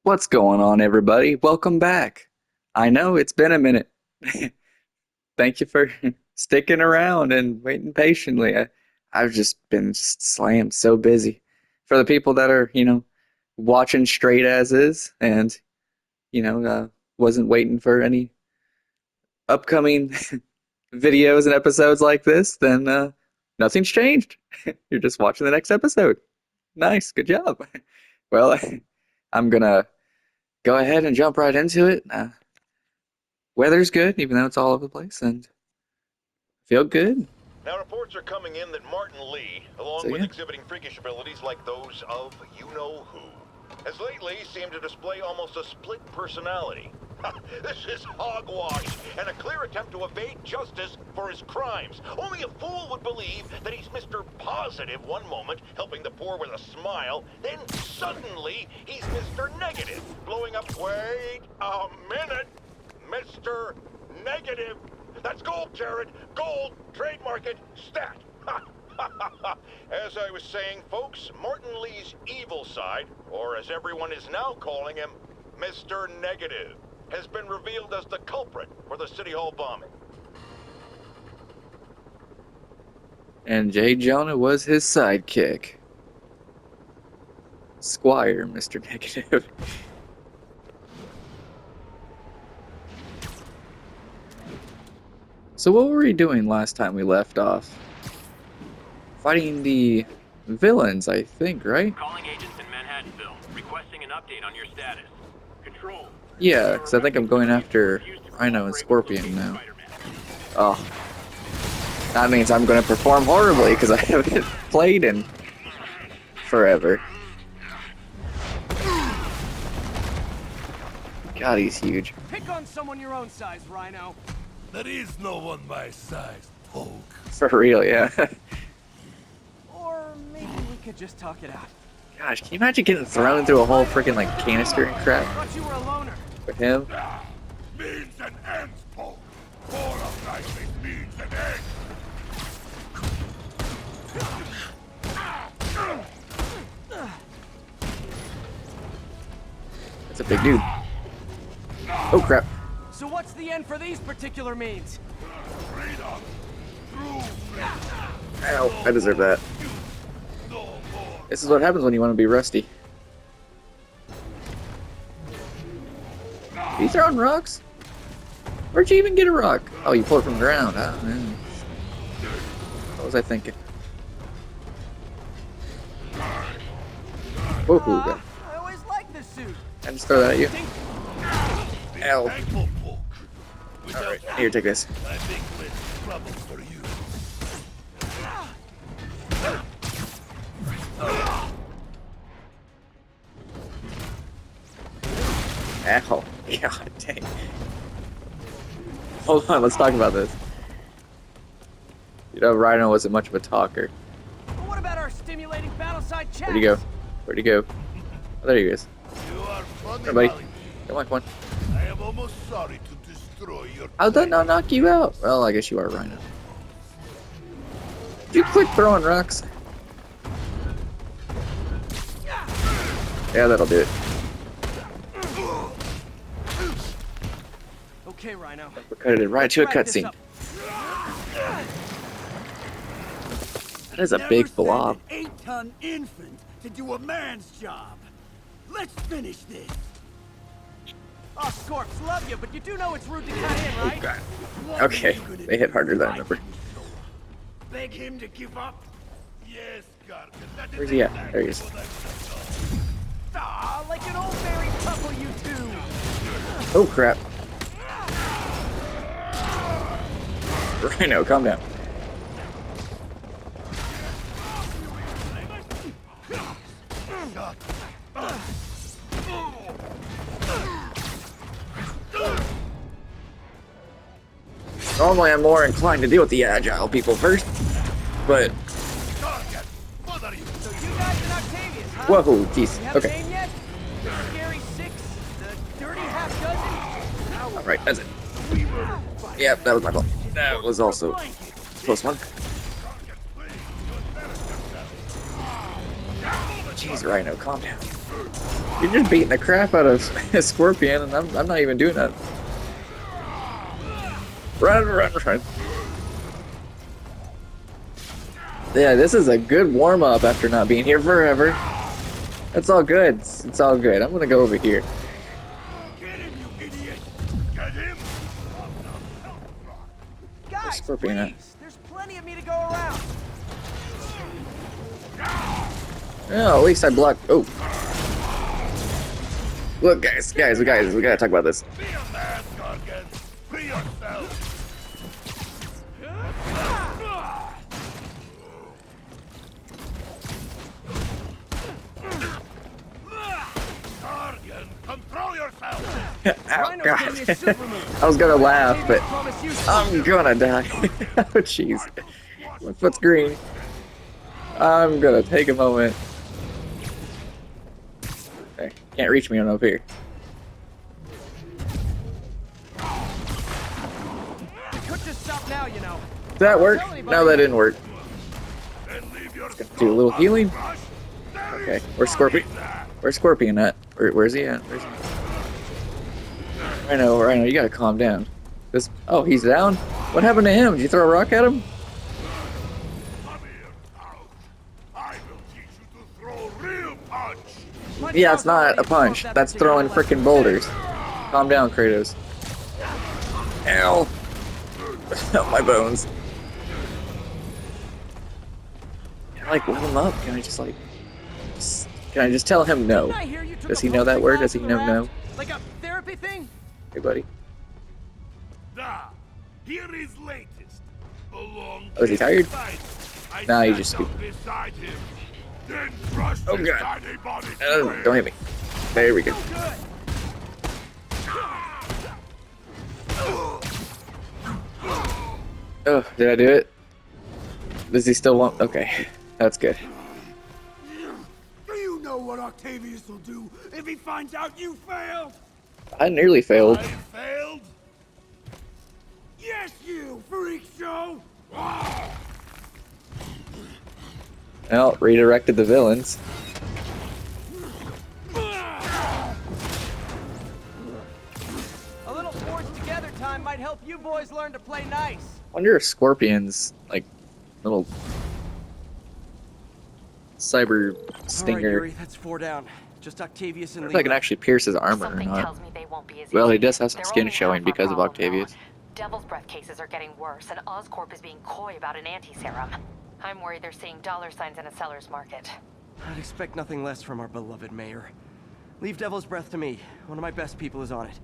What's going on, everybody? Welcome back. I know it's been a minute. Thank you for sticking around and waiting patiently. I've just been slammed so busy. For the people that are, watching straight as is and, you know, uh, wasn't waiting for any upcoming videos and episodes like this, then nothing's changed. You're just watching the next episode. Nice, good job. Well, I'm gonna go ahead and jump right into it. Weather's good, even though it's all over the place, and feel good. Now, reports are coming in that Martin Lee, So along with yeah, exhibiting freakish abilities like those of you-know-who, has lately seemed to display almost a split personality. This is hogwash and a clear attempt to evade justice for his crimes. Only a fool would believe that he's Mr. Positive one moment, helping the poor with a smile, then suddenly he's Mr. Negative, blowing up. Wait a minute! Mr. Negative! That's gold, Jared! Gold! Trademark it! Stat! As I was saying, folks, Martin Lee's evil side, or as everyone is now calling him, Mr. Negative, has been revealed as the culprit for the City Hall bombing. and Jay Jonah was his sidekick, Squire, Mr. Negative. So what were we doing last time we left off? Fighting the villains, I think, right? Calling agents in Manhattanville, requesting an update on your status. Control. Yeah, because I think I'm going after Rhino and Scorpion now. Oh, that means I'm going to perform horribly because I haven't played in forever. God, he's huge. Pick on someone your own size, Rhino. There is no one my size, Hulk. For real, yeah. Or maybe we could just talk it out. Gosh, can you imagine getting thrown through a whole freaking like canister and crap Thought you were a loner. with him? Means and ends, Hulk. All of life is means and ends. That's a big dude. Oh crap. So what's the end for these particular means? Freedom. True freedom. Ow, I deserve that. No more. This is what happens when you want to be rusty. Are you throwing rocks? Where'd you even get a rock? Oh, you pulled it from the ground. Oh, man. What was I thinking? Whoa, God. I always liked this suit. I just throw that at you. Ow. Thankful, Hulk. Without Alright, here, take this. I think less trouble for you. Ow. God dang. Hold on, let's talk about this. You know, Rhino wasn't much of a talker. But what about our stimulating battleside chats? Where'd he go? Where'd he go? Oh, there he is. You are funny, Everybody. Molly. Come on, come on. I am almost sorry to destroy your How'd that not knock you out? Well, I guess you are Rhino. Did you quit throwing rocks? Yeah, that'll do it. Okay, Rhino. We're cut it right to a Let's wrap this cutscene. up. That is a big blob. An 8-ton infant to do a man's job. Let's finish this. Oh, Scorps, love you, but you do know it's rude to cut in, right? God. Okay, they hit harder than I remember. Beg him to give up. Yes, Gargan. That is Where's he at? exactly There he is. what I've done. Ah, like an old married couple, you two. Oh crap. Rhino, calm down. Normally I'm more inclined to deal with the agile people first, but Gargan, what are you? So you guys in Octavius, huh? whoa, jeez. You have a Okay, name yet? The Scary Six? The Dirty Half Dozen? all right, that's it. Yep, that was my fault. That was also a close one. Gargan, please, you embarrass yourself. Jeez, Rhino, calm down. You're just beating the crap out of Scorpion, and I'm not even doing that. Run. Yeah, this is a good warm-up after not being here forever. That's all good. It's all good. I'm gonna go over here. Get him, you idiot! Get him! Guys, Scorpion at? please. There's plenty of me to go around. Oh, at least I blocked. Oh. Look, guys, we gotta talk about this. Be a man, Gargan! Free yourself! Gargan, control yourself! Ow, Rhino's getting his suit God. removed. I was gonna laugh, but Promise you I'm gonna die. Oh, jeez. My foot's green. I'm gonna take a moment. Okay, can't reach me on up here. You could just stop now, you know. Did that work? No, that didn't work. Then leave your Do a little healing. brush. There Okay, is where's Scorpion? Where's Scorpion at? Where's he at? Where's he? Rhino, you gotta calm down. This. Oh, he's down. What happened to him? Did you throw a rock at him? Come here, Ouch. I will teach you to throw real punch. Punch Yeah, out it's not already a punch. above that That's particular throwing level. freaking boulders. Calm down, Kratos. Ow. Oh, my bones. Can I, like, let him up? Can I just, like... Can I just tell him no? Didn't I hear you took Does a he know that posting word? class Does he for know the no? raft? Like a therapy thing? Hey, buddy. Now, here is latest. Along Oh, is he tired? I Nah, he sat just down stupid. beside him, then brushed Oh, his God. tiny body Don't hit me. There we go. Oh, good. Oh, did I do it? Does he still want... Okay, that's good. Do you know what Octavius will do if he finds out you failed? I nearly failed. I failed. Yes, you freak show! Well, redirected the villains. A little forged together time might help you boys learn to play nice. Wonder if Scorpion's, like, little... cyber All right, stinger... Yuri, that's 4 down. Just Octavius and if I can Lima. actually pierce his armor or Something not. tells me they won't be as Well, he easy. does have some They're skin only showing half our because of problem, Octavius. though. Devil's Breath cases are getting worse, and Oscorp is being coy about an anti-serum. I'm worried they're seeing dollar signs in a seller's market. I'd expect nothing less from our beloved mayor. Leave Devil's Breath to me. One of my best people is on it.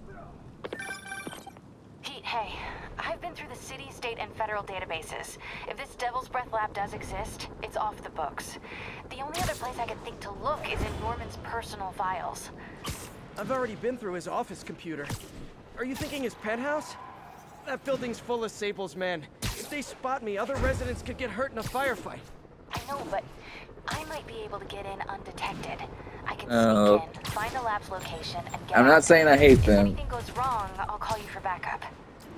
Pete, hey. I've been through the city, state, and federal databases. If this Devil's Breath lab does exist, it's off the books. The only other place I can think to look is in Norman's personal files. I've already been through his office computer. Are you thinking his penthouse? That building's full of Sables, man. If they spot me, other residents could get hurt in a firefight. I know, but I might be able to get in undetected. I can Oh. sneak in, find the lab's location, and get I'm out. not saying I hate If them, anything goes wrong, I'll call you for backup.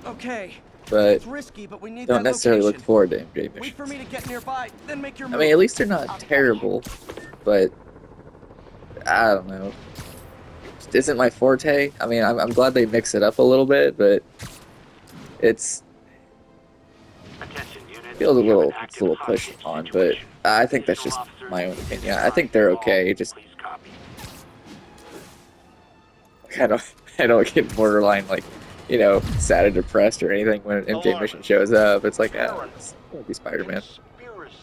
Okay. but It's risky, but we need don't that necessarily look location. forward to MJ Wait missions. for me to get nearby, then make your I move. mean, at least they're not terrible, but I don't know. Just isn't my forte. I mean, I'm glad they mix it up a little bit, but it's Attention units. feels a we have little an it's a little active pushed hostage on, but situation. I think that's Additional just officers my own and opinion. I think they're okay. Just Please copy. I don't get borderline like, you know, sad or depressed or anything when an MJ mission shows up. It's like, it's gonna be Spider-Man. Conspiracy theories.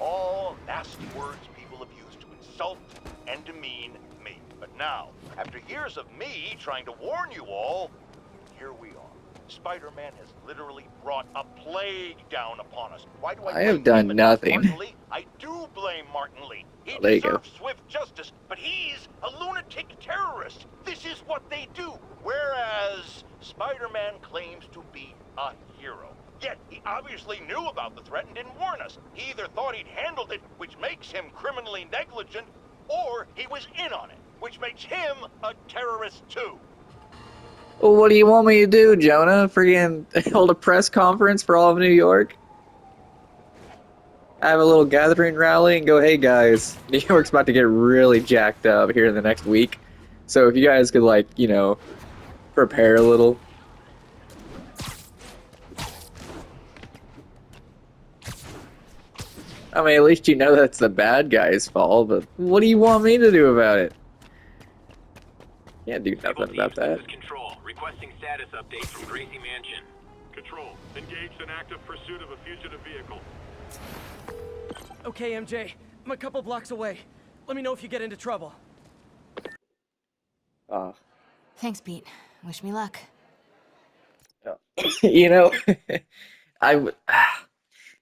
All nasty words people have used to insult and demean me. But now, after years of me trying to warn you all, here we are. Spider-Man has literally brought a plague down upon us. Why do I I have blame done him and not nothing. Martin Lee? I do blame Martin Lee. He Oh, there you go. deserves swift justice, but he's a lunatic terrorist. This is what they do. Whereas Spider-Man claims to be a hero. Yet he obviously knew about the threat and didn't warn us. He either thought he'd handled it, which makes him criminally negligent, or he was in on it, which makes him a terrorist too. Well, what do you want me to do, Jonah? Friggin' hold a press conference for all of New York? have a little gathering rally and go, hey guys, New York's about to get really jacked up here in the next week. So if you guys could, like, you know, prepare a little. I mean, at least you know that's the bad guy's fault, but what do you want me to do about it? Can't do Sable nothing about teams, this that. is Control. Requesting status update from Gracie Mansion. Control, engaged in active pursuit of a fugitive vehicle. Okay, MJ. I'm a couple blocks away. Let me know if you get into trouble. Oh, Thanks, Pete. Wish me luck. you know, I would.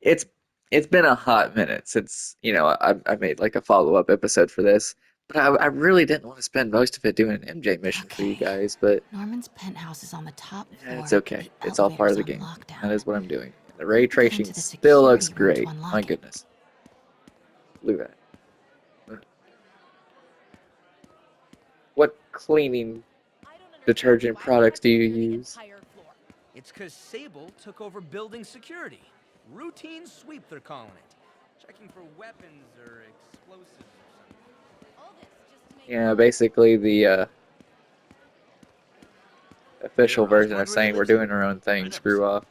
It's been a hot minute since, you know, I made like a follow-up episode for this, but I really didn't want to spend most of it doing an MJ mission for you Okay. guys, but Norman's penthouse is on the top floor. it's okay. The It's all part of the elevator's game. on lockdown. That is what I'm doing. The ray Get tracing into the still looks security room to great. unlock My it. goodness. Look at that. What cleaning detergent products do you use? It's because Sable took over building security. Routine sweep, they're calling it. Checking for weapons or explosives or something. Yeah, basically the official version of saying we're doing our own thing. Screw off.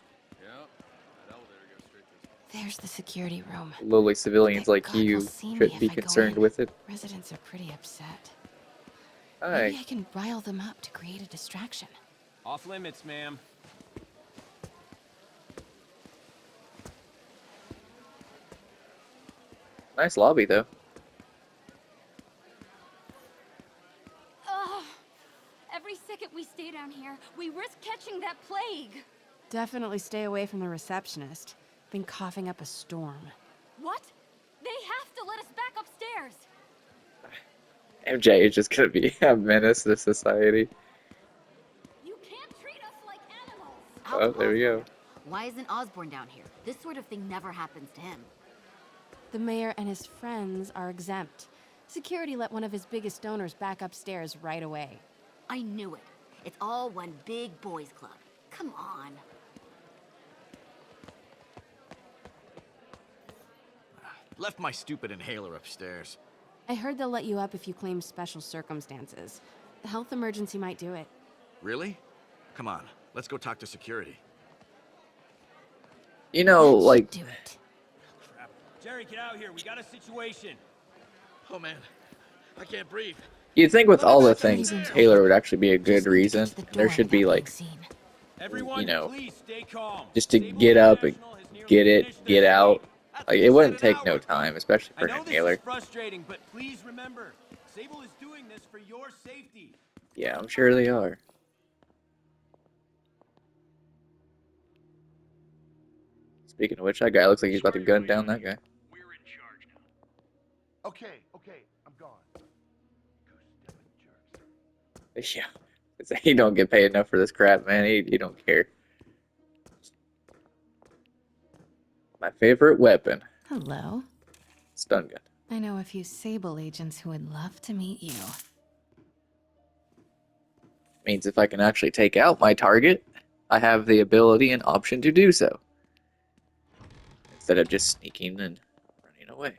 There's the security room. Lowly civilians Bet like God they'll you see me shouldn't if be I go concerned in. with it. Residents are pretty upset. Maybe I Hi. can rile them up to create a distraction. Off limits, ma'am. Nice lobby though. Ugh. Every second we stay down here, we risk catching that plague. Definitely stay away from the receptionist. Been coughing up a storm. What? They have to let us back upstairs. MJ is just gonna be a menace to society. You can't treat us like animals. Oh, there we go. Why isn't Osborn down here? This sort of thing never happens to him. The mayor and his friends are exempt. Security let one of his biggest donors back upstairs right away. I knew it. It's all one big boys club. Come on. Left my stupid inhaler upstairs. I heard they'll let you up if you claim special circumstances. A health emergency might do it. Really? Come on, let's go talk to security. You know, like, Do it. Jerry, get out here. We got a situation. Oh man, I can't breathe. you'd think with all the things, Reasons Taylor would actually be a good Just need to get reason. to the There door should be without like, being seen. Everyone, you know, please stay calm. just to Sable get up and International has nearly get it, finished get their out. sweep. That's Like, what it we wouldn't said an take no hour ago. time, especially I for know an this inhaler. is frustrating, but please remember, Sable is doing this for your safety. Yeah, I'm sure they are. Speaking of which, that guy looks like he's about to gun down that guy. We're in charge now. Okay, I'm gone. Goose-stepping jerks. Yeah, he don't get paid enough for this crap, man. He don't care. My favorite weapon, Hello. stun gun. I know a few Sable agents who would love to meet you. Means if I can actually take out my target, I have the ability and option to do so. Instead of just sneaking and running away.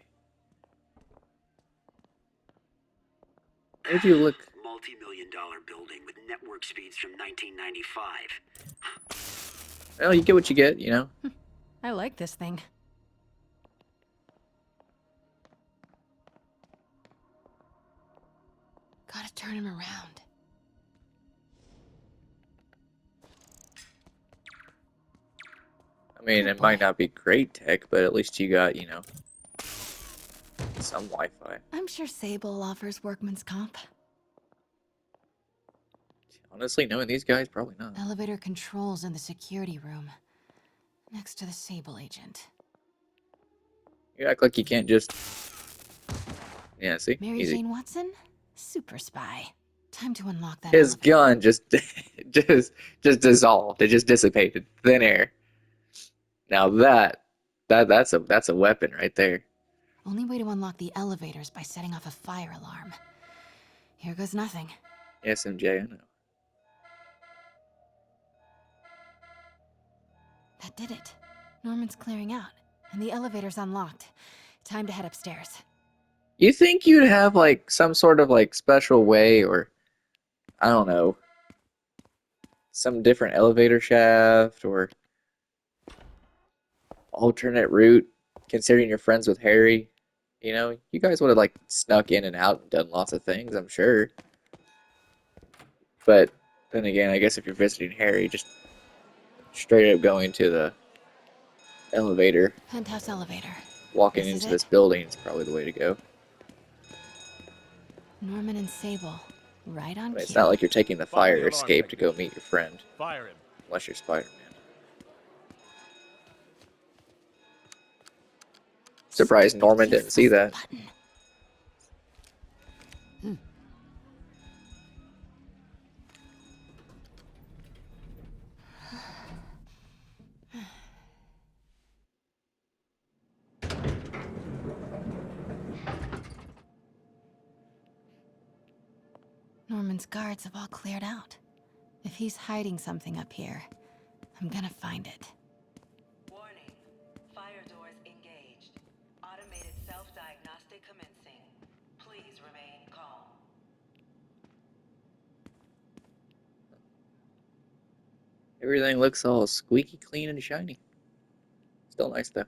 Would you look? Multi-million-dollar building with network speeds from 1995. Well, you get what you get, you know? I like this thing. Gotta turn him around. I mean, Good it might boy. not be great tech, but at least you got, you know, some Wi-Fi. I'm sure Sable offers workman's comp. Honestly, knowing these guys, probably not. Elevator controls in the security room. Next to the Sable agent. You act like you can't just... Yeah, see? Mary Easy. Jane Watson? Super spy. Time to unlock that His elevator. gun just dissolved. It just dissipated. Thin air. Now that's a weapon right there. Only way to unlock the elevator is by setting off a fire alarm. Here goes nothing. SMJ, I know. That did it. Norman's clearing out. And the elevator's unlocked. Time to head upstairs. You think you'd have like some sort of like special way, or I don't know, some different elevator shaft or alternate route, considering you're friends with Harry? You know, you guys would have like snuck in and out and done lots of things, I'm sure. But then again, I guess if you're visiting Harry, just straight up going to the elevator, Penthouse elevator. walking This is into it? this building is probably the way to go. Norman and Sable. Right on But it's cue. not like you're taking the Follow the fire alarm escape to go technician. meet your friend, Fire him. unless you're Spider-Man. Surprised Norman didn't see that. Norman's guards have all cleared out. If he's hiding something up here, I'm gonna find it. Warning. Fire doors engaged. Automated self-diagnostic commencing. Please remain calm. Everything looks all squeaky clean and shiny. Still nice though.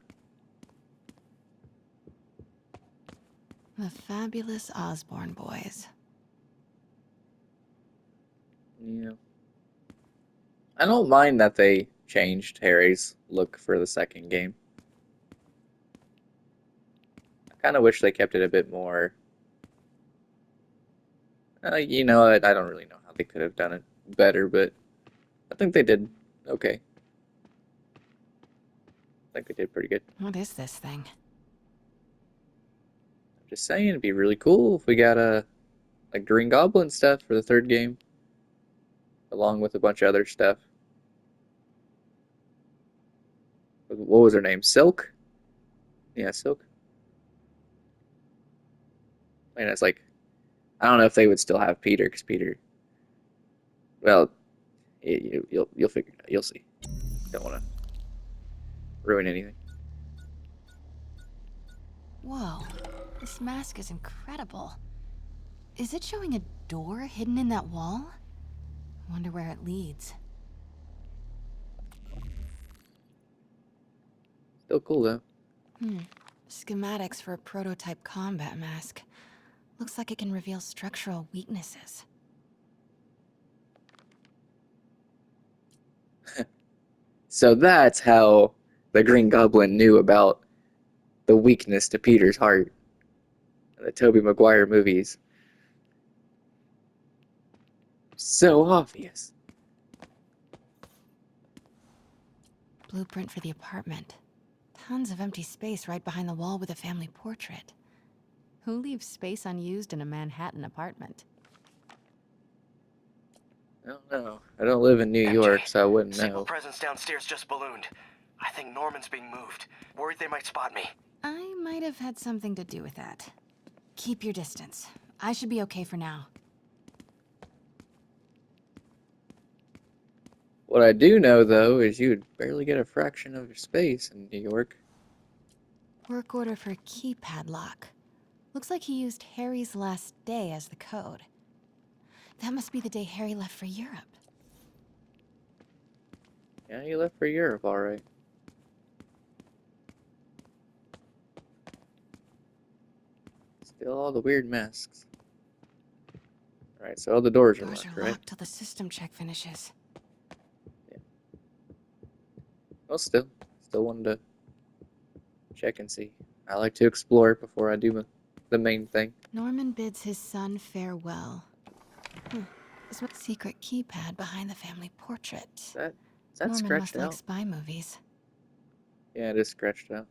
The fabulous Osborn boys. Yeah. I don't mind that they changed Harry's look for the second game. I kind of wish they kept it a bit more. You know, I don't really know how they could have done it better, but I think they did okay. I think they did pretty good. What is this thing? I'm just saying, it'd be really cool if we got like Green Goblin stuff for the third game, along with a bunch of other stuff. What was her name? Silk? Yeah, Silk. And it's like, I don't know if they would still have Peter, because Peter, well, you'll figure it out. You'll see. Don't want to ruin anything. Whoa, this mask is incredible. Is it showing a door hidden in that wall? I wonder where it leads. Still cool though. Schematics for a prototype combat mask. Looks like it can reveal structural weaknesses. So that's how the Green Goblin knew about the weakness to Peter's heart in the Tobey Maguire movies. So obvious. Blueprint for the apartment. Tons of empty space right behind the wall with a family portrait. Who leaves space unused in a Manhattan apartment? I don't know. I don't live in New York, so I wouldn't Sable know. presence downstairs just ballooned. I think Norman's being moved. Worried they might spot me. I might have had something to do with that. Keep your distance. I should be okay for now. What I do know, though, is you'd barely get a fraction of your space in New York. Work order for a keypad lock. Looks like he used Harry's last day as the code. That must be the day Harry left for Europe. Yeah, you left for Europe, alright. Still all the weird masks. Alright, so all the doors are Doors locked, are right? locked till the system check finishes. Well, still wanted to check and see. I like to explore before I do the main thing. Norman bids his son farewell. There's a secret keypad behind the family portrait. Is that Norman scratched must like out? spy movies. Yeah, it is scratched out.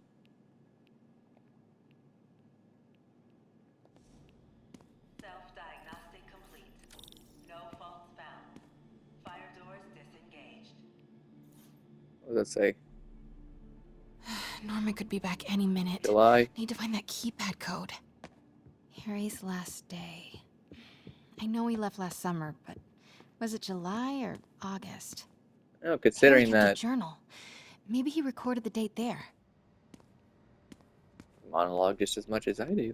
Self-diagnostic complete. No faults found. Fire doors disengaged. What does that say? Norman could be back any minute. July? Need to find that keypad code. Harry's last day. I know he left last summer, but was it July or August? Oh, considering Harry kept a that journal. Maybe he recorded the date there. monologue just as much as I do.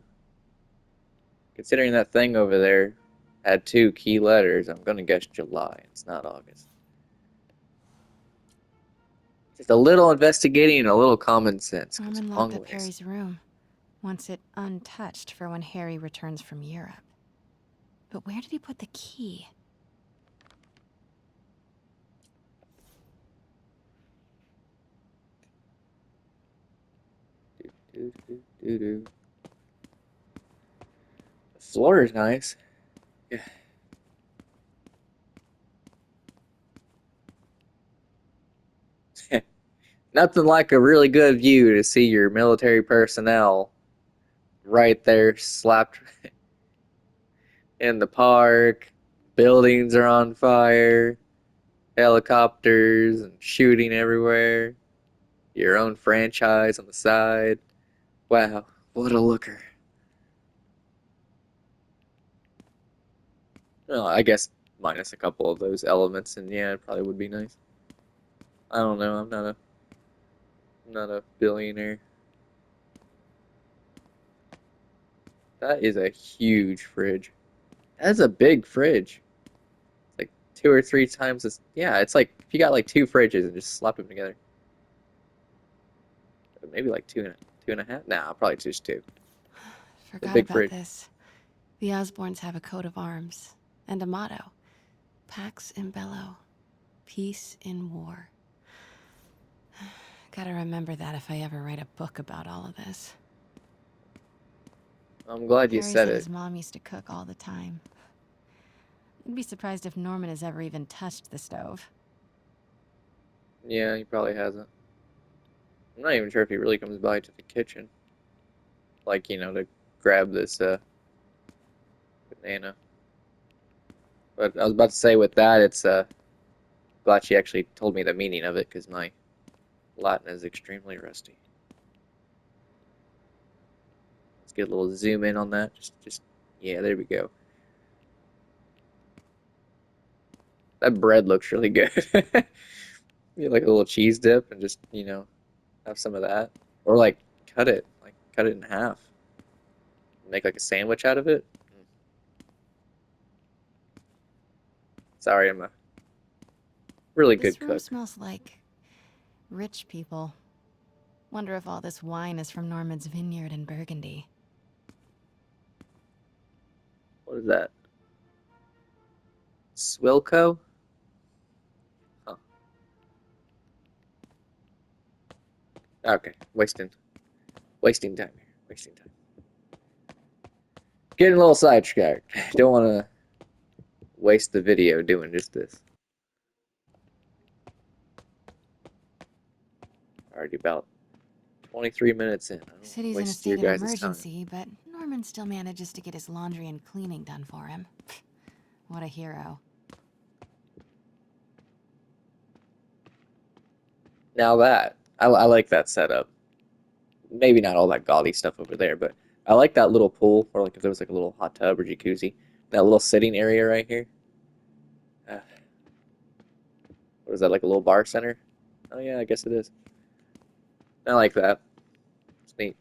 Considering that thing over there had 2 key letters, I'm gonna guess July. It's not August. Just a little investigating and a little common sense. 'Cause Norman locked up Longways. Harry's room, wants it untouched for when Harry returns from Europe. But where did he put the key? The floor is nice. Yeah. Nothing like a really good view to see your military personnel right there slapped in the park. Buildings are on fire. Helicopters and shooting everywhere. Your own franchise on the side. Wow, what a looker. Well, I guess minus a couple of those elements, and yeah, it probably would be nice. I don't know, I'm not a billionaire. That is a huge fridge. That's a big fridge. It's like 2 or 3 times this. Yeah, it's like if you got like 2 fridges and just slap them together. Maybe like two and a half. Nah, probably just 2. Forgot big about fridge. this. The Osborns have a coat of arms and a motto: Pax in Bello, peace in war. Gotta remember that if I ever write a book about all of this. I'm glad you Harry said said it. his mom used to cook all the time. I'd be surprised if Norman has ever even touched the stove. Yeah, he probably hasn't. I'm not even sure if he really comes by to the kitchen. Like, to grab this banana. But I was about to say with that, it's glad she actually told me the meaning of it, because my Latin is extremely rusty. Let's get a little zoom in on that. Yeah, there we go. That bread looks really good. You like a little cheese dip and just, have some of that. Or like cut it in half. Make like a sandwich out of it. Sorry, I'm a really good This room cook. smells like rich people. Wonder if all this wine is from Norman's vineyard in Burgundy. What is that? Swilco? Huh. Okay, wasting time here. Wasting time. Getting a little sidetracked. Don't want to waste the video doing just this. Already about 23 minutes in. I don't City's in a waste your state of guys' time. emergency, but Norman still manages to get his laundry and cleaning done for him. What a hero. Now that, I like that setup. Maybe not all that gaudy stuff over there, but I like that little pool, or like if there was like a little hot tub or jacuzzi. That little sitting area right here. What is that, like a little bar center? Oh yeah, I guess it is. I like that. It's neat.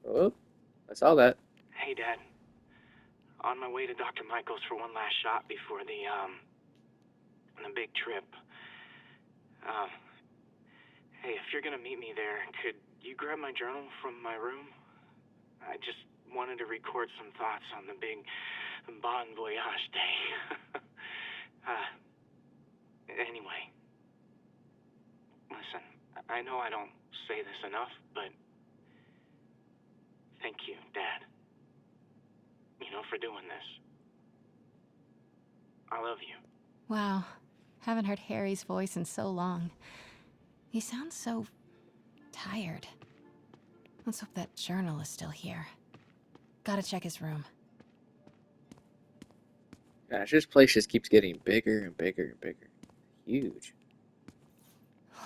Oh, I saw that. Hey, Dad. On my way to Dr. Michael's for one last shot before the big trip. Hey, if you're gonna meet me there, could you grab my journal from my room? I just wanted to record some thoughts on the big Bon Voyage day. Anyway. Listen, I know I don't say this enough, but thank you, Dad. For doing this. I love you. Wow. Haven't heard Harry's voice in so long. He sounds so tired. Let's hope that journal is still here. Gotta check his room. Gosh, this place just keeps getting bigger and bigger and bigger. Huge.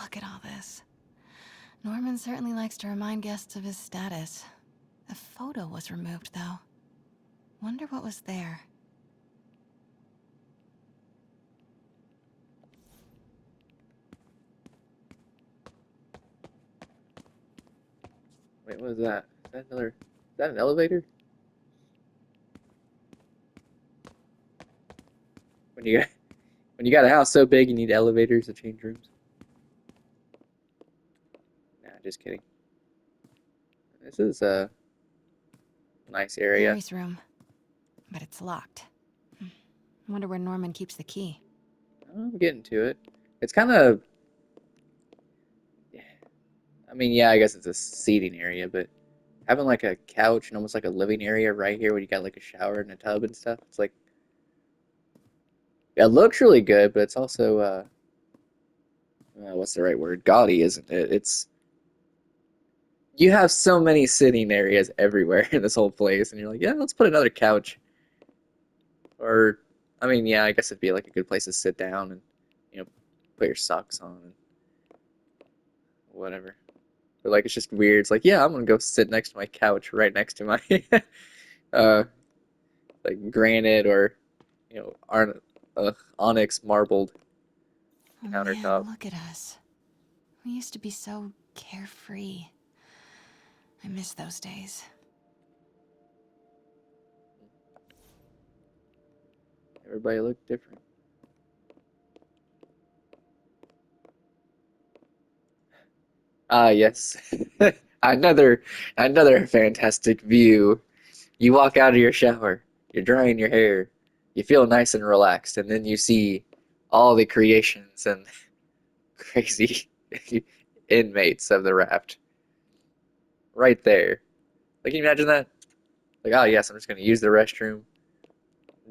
Look at all this. Norman certainly likes to remind guests of his status. A photo was removed, though. Wonder what was there. Wait, what was that? Is that another? Is that an elevator? When you got when you got a house so big, you need elevators to change rooms. Nah, just kidding. This is a nice area. Harry's room, but it's locked. I wonder where Norman keeps the key. I'm getting to it. It's kind of. I mean, yeah, I guess it's a seating area, but having like a couch and almost like a living area right here where you got like a shower and a tub and stuff. It's like it looks really good, but it's also what's the right word? Gaudy, isn't it? It's you have so many sitting areas everywhere in this whole place, and you're like, yeah, let's put another couch. Or, I mean, yeah, I guess it'd be like a good place to sit down and put your socks on and whatever. But like, it's just weird. It's like, yeah, I'm gonna go sit next to my couch right next to my like granite or onyx marbled countertop. Man, look at us. We used to be so carefree. I miss those days. Everybody looked different. Ah, yes. another fantastic view. You walk out of your shower, you're drying your hair, you feel nice and relaxed, and then you see all the creations and crazy inmates of the raft. Right there. Like, can you imagine that? Like, oh yes, I'm just gonna use the restroom,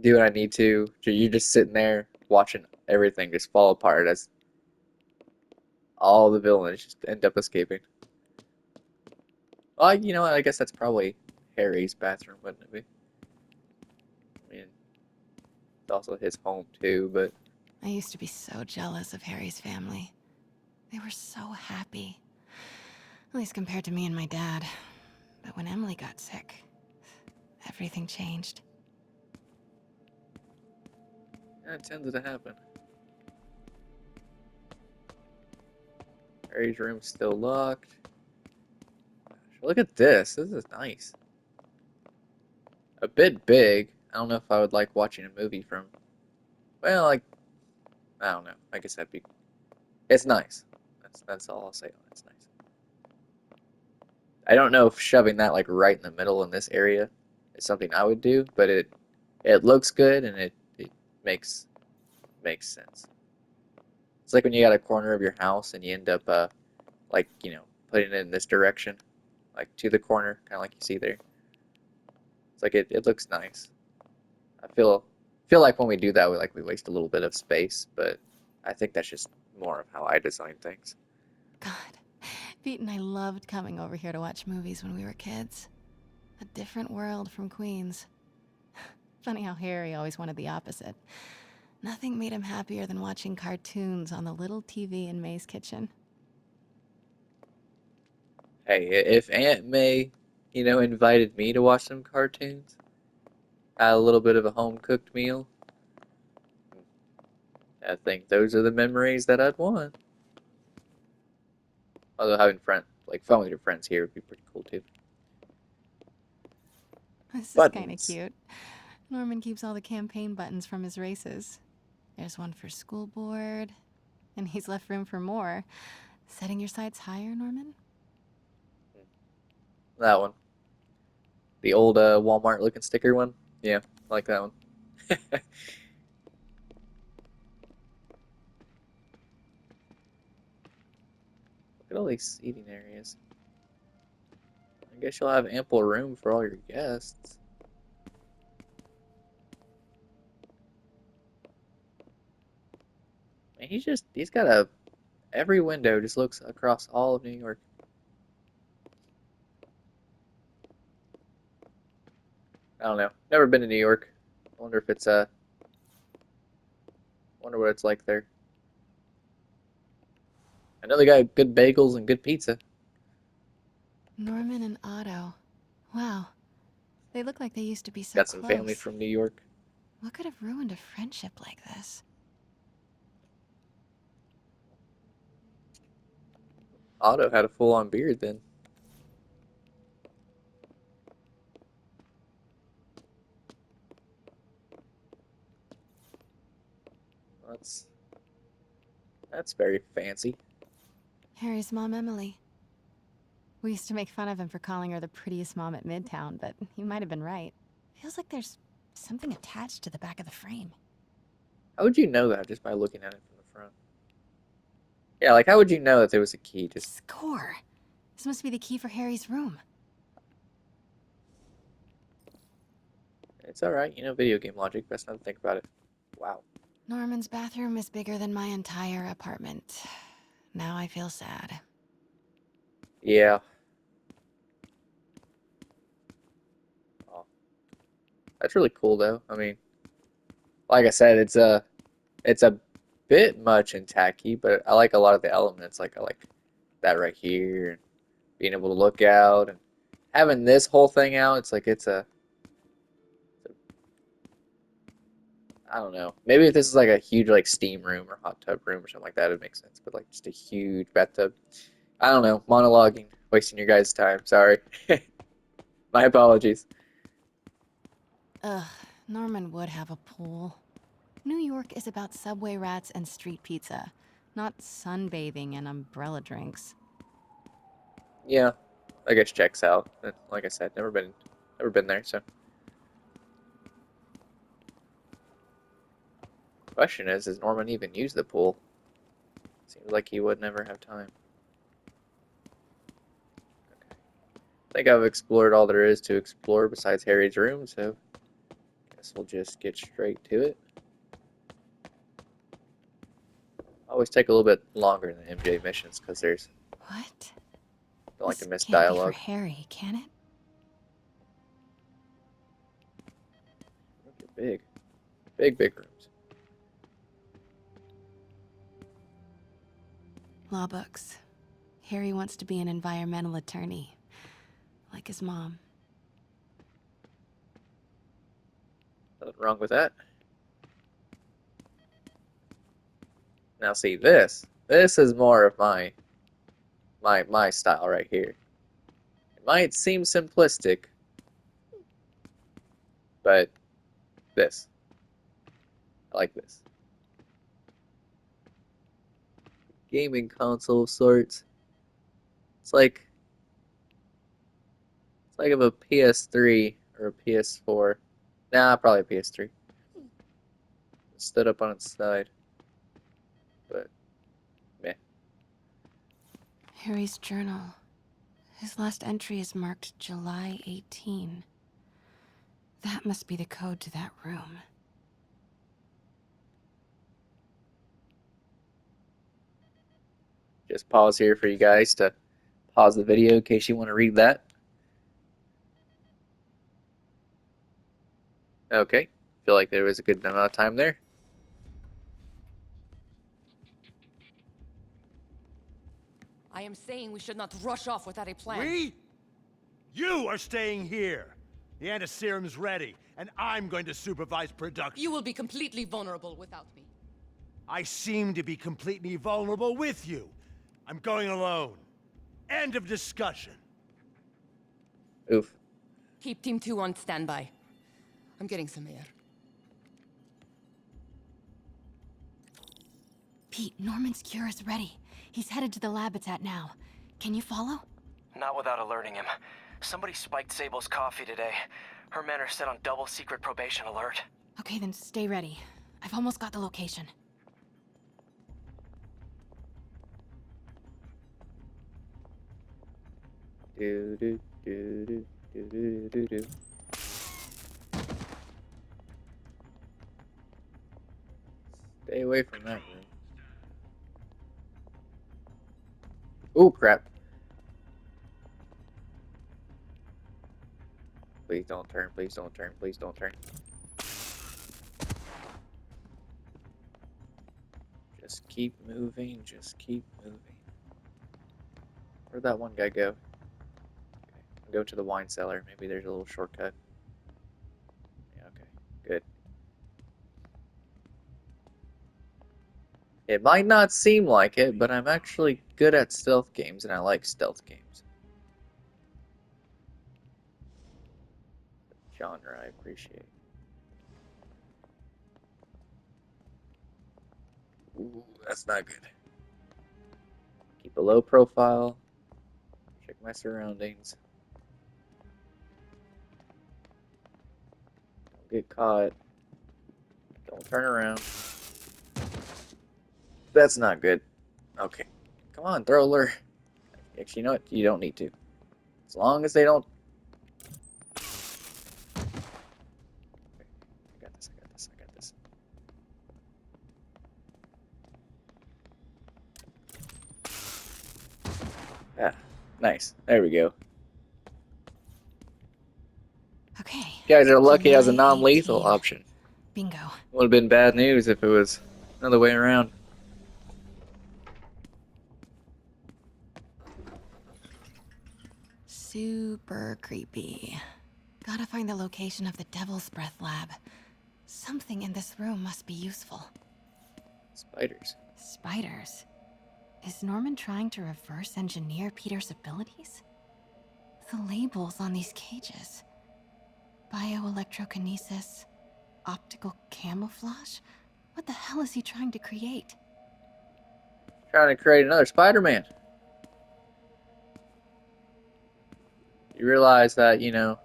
do what I need to. You're just sitting there watching everything just fall apart as all the villains just end up escaping. Well, you know what? I guess that's probably Harry's bathroom, wouldn't it be? I mean, it's also his home too, but I used to be so jealous of Harry's family. They were so happy. At least compared to me and my dad. But when Emily got sick, everything changed. yeah, it tends to happen. Harry's room's still locked. Gosh, look at this. This is nice. A bit big. I don't know if I would like watching a movie from. Well, like, I don't know. I guess that'd be. It's nice. That's all I'll say. It's nice. I don't know if shoving that like right in the middle in this area is something I would do, but it looks good and it makes sense. It's like when you got a corner of your house and you end up like putting it in this direction, like to the corner, kind of like you see there. It's like it looks nice. I feel like when we do that, we waste a little bit of space, but I think that's just more of how I design things. God, Pete and I loved coming over here to watch movies when we were kids. A different world from Queens. Funny how Harry always wanted the opposite. Nothing made him happier than watching cartoons on the little TV in May's kitchen. Hey, if Aunt May, invited me to watch some cartoons, had a little bit of a home-cooked meal, I think those are the memories that I'd want. Although having fun with your friends here would be pretty cool too. This is kind of cute. Norman keeps all the campaign buttons from his races. There's one for school board, and he's left room for more. Setting your sights higher, Norman? That one. The old Walmart looking sticker one. Yeah, I like that one. Look at all these seating areas. I guess you'll have ample room for all your guests. And he's got every window just looks across all of New York. I don't know. Never been to New York. I wonder if it's wonder what it's like there. I know they got good bagels and good pizza. Norman and Otto. Wow. They look like they used to be so Got some close. family from New York. What could have ruined a friendship like this? Otto had a full-on beard then. That's very fancy. Harry's mom, Emily. We used to make fun of him for calling her the prettiest mom at Midtown, but he might have been right. Feels like there's something attached to the back of the frame. How would you know that just by looking at it from the front? Yeah, like how would you know that there was a key? Just Score. This must be the key for Harry's room. it's all right, you know, video game logic. Best not to think about it. Wow. Norman's bathroom is bigger than my entire apartment. Now I feel sad. Yeah. Oh. That's really cool, though. I mean, like I said, it's a bit much and tacky, but I like a lot of the elements. Like I like that right here, and being able to look out, and having this whole thing out. It's like I don't know. Maybe if this is like a huge like steam room or hot tub room or something like that, it makes sense. But like just a huge bathtub. I don't know. Monologuing, wasting your guys' time. Sorry. My apologies. Ugh, Norman would have a pool. New York is about subway rats and street pizza, not sunbathing and umbrella drinks. Yeah, I guess checks out. And like I said, never been there. So, question is, does Norman even use the pool? Seems like he would never have time. Okay. I think I've explored all there is to explore besides Harry's room, so guess we'll just get straight to it. Always take a little bit longer than MJ missions because there's What? don't like to miss Can't be for dialogue. Harry, can it? They're big rooms. Law books. Harry wants to be an environmental attorney, like his mom. Nothing wrong with that. Now see this. This is more of my style right here. It might seem simplistic, but this. I like this. Gaming console of sorts. It's like of a PS3 or a PS4. Nah, probably a PS3. Stood up on its side. But meh. Harry's journal. His last entry is marked July 18. That must be the code to that room. Just pause here for you guys to pause the video in case you want to read that. Okay, feel like there was a good amount of time there. I am saying we should not rush off without a plan. We? You are staying here. The antiserum's ready, and I'm going to supervise production. You will be completely vulnerable without me. I seem to be completely vulnerable with you. I'm going alone. End of discussion. Oof. Keep Team 2 on standby. I'm getting some air. Pete, Norman's cure is ready. He's headed to the lab it's at now. Can you follow? Not without alerting him. Somebody spiked Sable's coffee today. Her men are set on double secret probation alert. Okay, then stay ready. I've almost got the location. Do do do do do do do do. Stay away from that room. Oh crap. Please don't turn, please don't turn, please don't turn. Just keep moving, just keep moving. Where'd that one guy go? Okay, I'll go to the wine cellar. Maybe there's a little shortcut. Yeah, okay, good. It might not seem like it, but I'm actually good at stealth games, and I like stealth games. Genre, I appreciate. Ooh, that's not good. Keep a low profile. Check my surroundings. Don't get caught. Don't turn around. That's not good. Okay. Come on, throw a lure. Actually, you know what? You don't need to. As long as they don't... I got this, I got this, I got this. Ah, nice. There we go. Okay. You guys are lucky as a July non-lethal 18. option. Bingo. Would have been bad news if it was another way around. Super creepy. Gotta find the location of the Devil's Breath lab. Something in this room must be useful. Spiders. Spiders? Is Norman trying to reverse engineer Peter's abilities? The labels on these cages. Bioelectrokinesis, optical camouflage? What the hell is he trying to create? Trying to create another Spider-Man. You realize that, you know,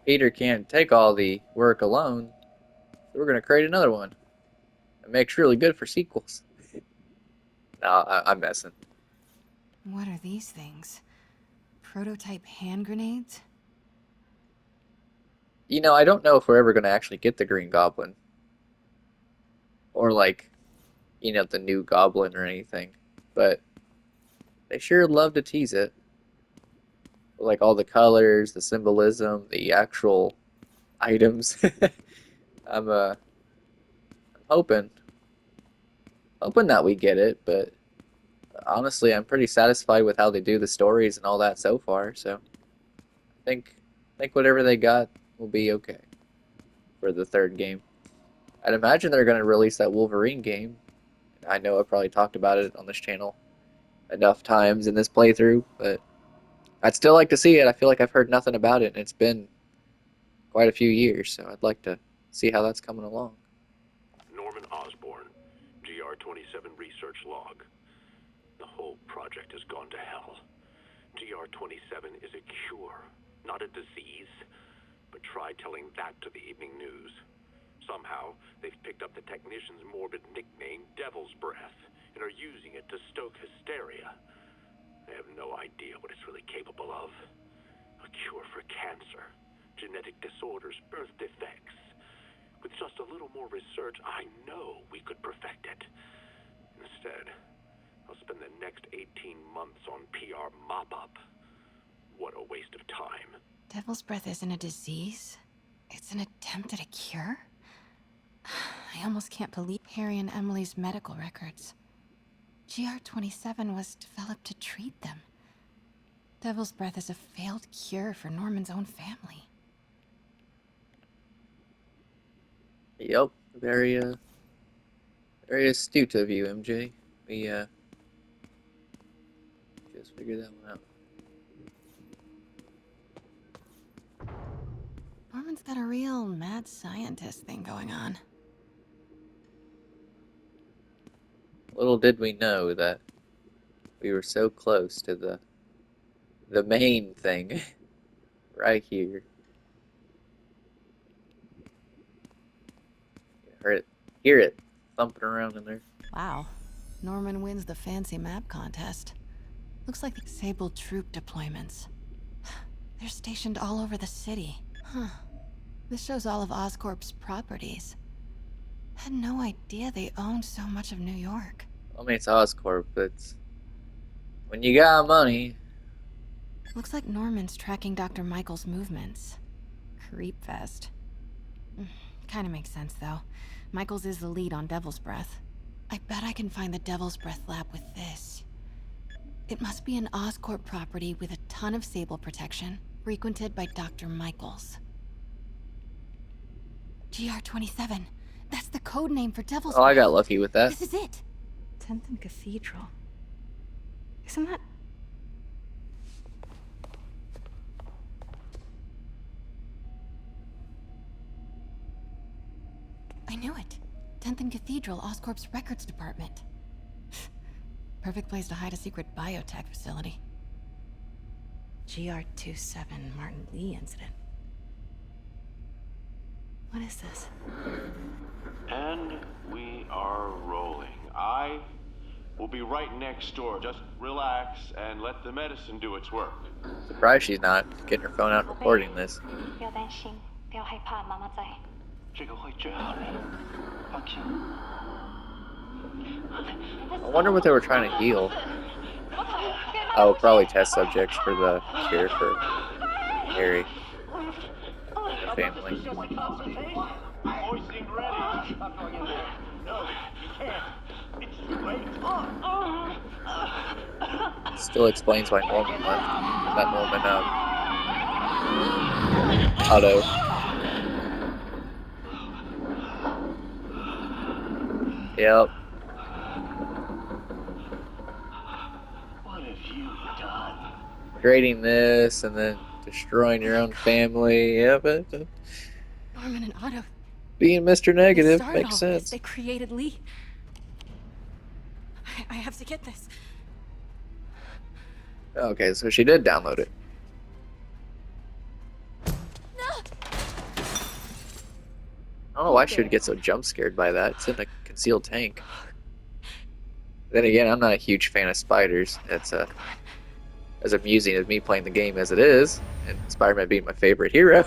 Peter can't take all the work alone. So we're going to create another one. It makes really good for sequels. No, I'm messing. What are these things? Prototype hand grenades? You know, I don't know if we're ever going to actually get the Green Goblin. Or, like, you know, the new Goblin or anything. But they sure love to tease it. Like, all the colors, the symbolism, the actual items. I'm hoping that we get it, but honestly, I'm pretty satisfied with how they do the stories and all that so far, so I think whatever they got will be okay for the third game. I'd imagine they're going to release that Wolverine game. I know I probably talked about it on this channel enough times in this playthrough, but I'd still like to see it. I feel like I've heard nothing about it, and it's been quite a few years, so I'd like to see how that's coming along. Norman Osborn, GR-27 research log. The whole project has gone to hell. GR-27 is a cure, not a disease. But try telling that to the evening news. Somehow, they've picked up the technician's morbid nickname, Devil's Breath, and are using it to stoke hysteria. They have no idea what it's really capable of. A cure for cancer, genetic disorders, birth defects. With just a little more research, I know we could perfect it. Instead, I'll spend the next 18 months on PR mop-up. What a waste of time. Devil's Breath isn't a disease. It's an attempt at a cure? I almost can't believe Harry and Emily's medical records. GR-27 was developed to treat them. Devil's Breath is a failed cure for Norman's own family. Yep, very astute of you, MJ. We just figured that one out. Norman's got a real mad scientist thing going on. Little did we know that we were so close to the main thing right here. Hear it thumping around in there. Wow. Norman wins the fancy map contest. Looks like Sable troop deployments. They're stationed all over the city. Huh. This shows all of Oscorp's properties. Had no idea they owned so much of New York. I mean, it's Oscorp, but when you got money... Looks like Norman's tracking Dr. Michael's movements. Creepfest. Kinda makes sense, though. Michaels is the lead on Devil's Breath. I bet I can find the Devil's Breath lab with this. It must be an Oscorp property with a ton of Sable protection, frequented by Dr. Michaels. GR-27. That's the code name for Devil's Breath. Oh, I got lucky with that. This is it. 10th and Cathedral. Isn't that... I knew it. Anthem Cathedral, Oscorp's records department. Perfect place to hide a secret biotech facility. GR27 Martin Lee incident. What is this? And we are rolling. I will be right next door. Just relax and let the medicine do its work. Surprised she's not getting her phone out and recording this. 不要担心，不要害怕，妈妈在。这个会治好的，放心。 I wonder what they were trying to heal. Oh, probably test subjects for the cure for Harry and the family. Still explains why Norman left. Not Norman, Otto. Yep. Creating this and then destroying your own family. Yeah, but Norman and Otto. Being Mr. Negative They started makes all this. sense. They created Lee. I have to get this. Okay, so she did download it. I don't know why she would get so jump scared by that. It's in a concealed tank. Then again, I'm not a huge fan of spiders. It's as amusing as me playing the game as it is, and Spider-Man being my favorite hero.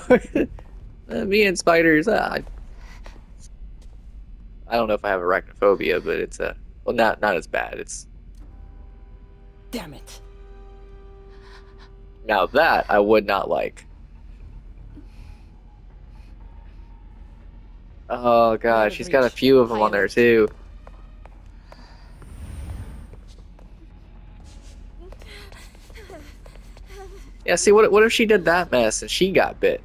Me and spiders, I don't know if I have arachnophobia, but it's well, not as bad. It's Damn it. now that I would not like. Oh god, she's got a few of them on there too. Yeah, see, what if she did that mess and she got bit?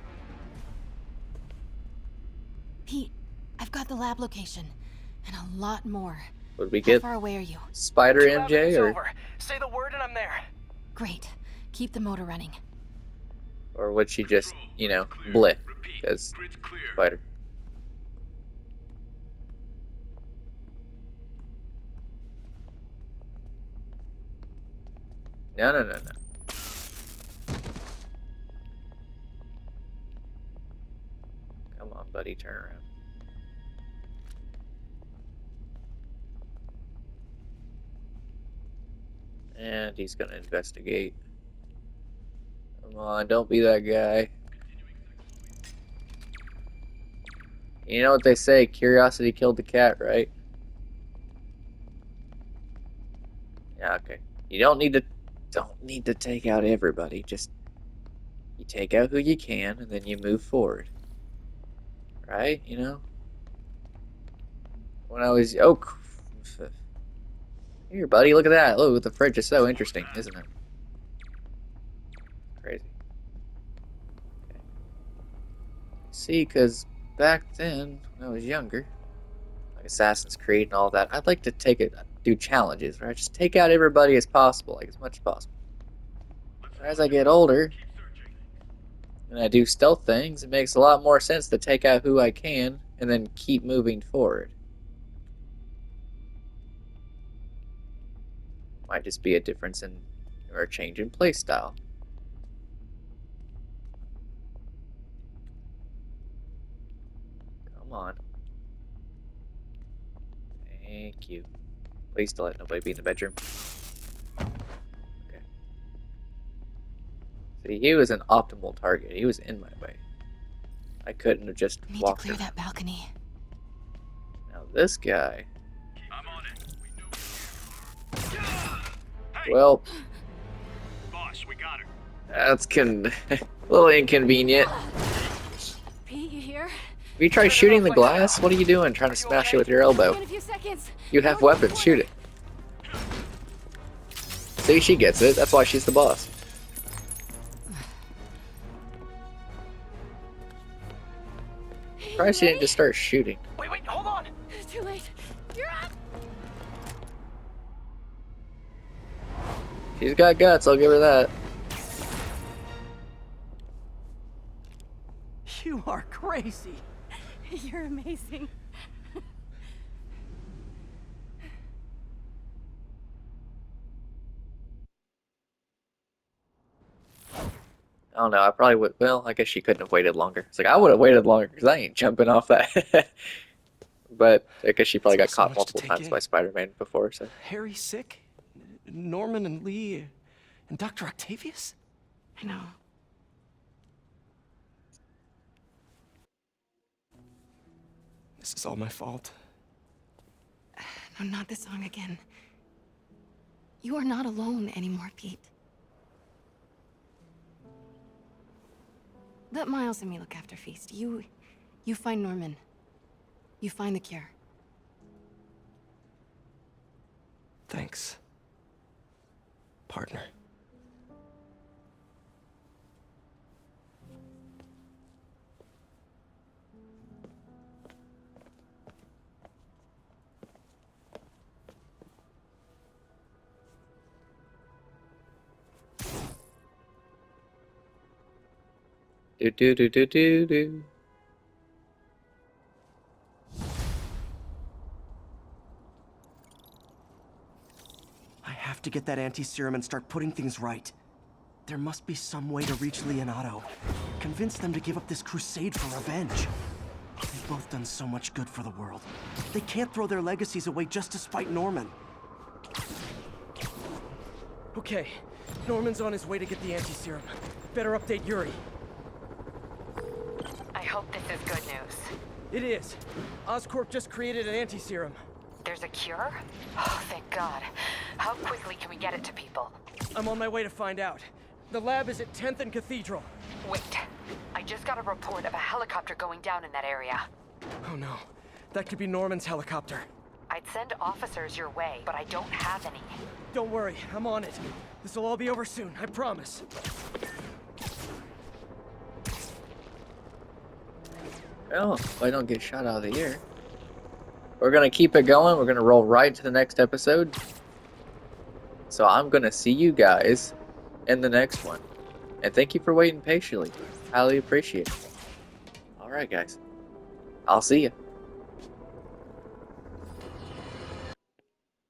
Pete, I've got the lab location. And a lot more. Would we How get far away are you? Spider MJ or Say the word and I'm there. Great. Keep the motor running. or would she just, you know, blip as Spider? No. Come on, buddy, turn around. And he's gonna investigate. Come on, don't be that guy. You know what they say, curiosity killed the cat, right? Yeah, okay. You don't need to take out everybody. Just you take out who you can and then you move forward. Right? You know? When I was here, buddy, look at that. Look, the fridge is so interesting, isn't it? Crazy. Okay. See, because back then, when I was younger, like Assassin's Creed and all that, I'd like to do challenges, right? Just take out everybody as possible, like as much as possible. As I get older, and I do stealth things, it makes a lot more sense to take out who I can and then keep moving forward. Might just be a difference in, or a change in play style. Come on. Thank you. Please don't let nobody be in the bedroom. Okay. See, he was an optimal target. He was in my way. I couldn't have just Need to walked clear in. that balcony. Now this guy. Well, Boss, we got her. that's a little inconvenient. Pete, you here? Have you tried shooting the glass? What are you doing? Trying to smash it with your elbow? In a few seconds. You have weapons. Shoot it. See, she gets it. That's why she's the boss. Surprised she didn't just start shooting. Wait, hold on. Too late. You're up. She's got guts, I'll give her that. You are crazy. You're amazing. I don't know. I probably would. Well, I guess she couldn't have waited longer. It's like I would have waited longer because I ain't jumping off that. But I guess she probably got caught multiple times by Spider-Man before. So Harry sick? Norman and Lee and Dr. Octavius? I know. This is all my fault. No, not this song again. You are not alone anymore, Pete. Let Miles and me look after Feast. You find Norman. You find the cure. Thanks, partner. do. I have to get that anti-serum and start putting things right. There must be some way to reach Leonardo. Convince them to give up this crusade for revenge. They've both done so much good for the world. They can't throw their legacies away just to spite Norman. Okay, Norman's on his way to get the anti-serum. Better update Yuri. I hope this is good news. It is. Oscorp just created an anti-serum. There's a cure? Oh, thank God. How quickly can we get it to people? I'm on my way to find out. The lab is at 10th and Cathedral. Wait. I just got a report of a helicopter going down in that area. Oh no. That could be Norman's helicopter. I'd send officers your way, but I don't have any. Don't worry, I'm on it. This will all be over soon, I promise. Well, if I don't get shot out of the ear. We're gonna keep it going. We're gonna roll right to the next episode. So I'm gonna see you guys in the next one. And thank you for waiting patiently. Highly appreciate it. Alright guys. I'll see you.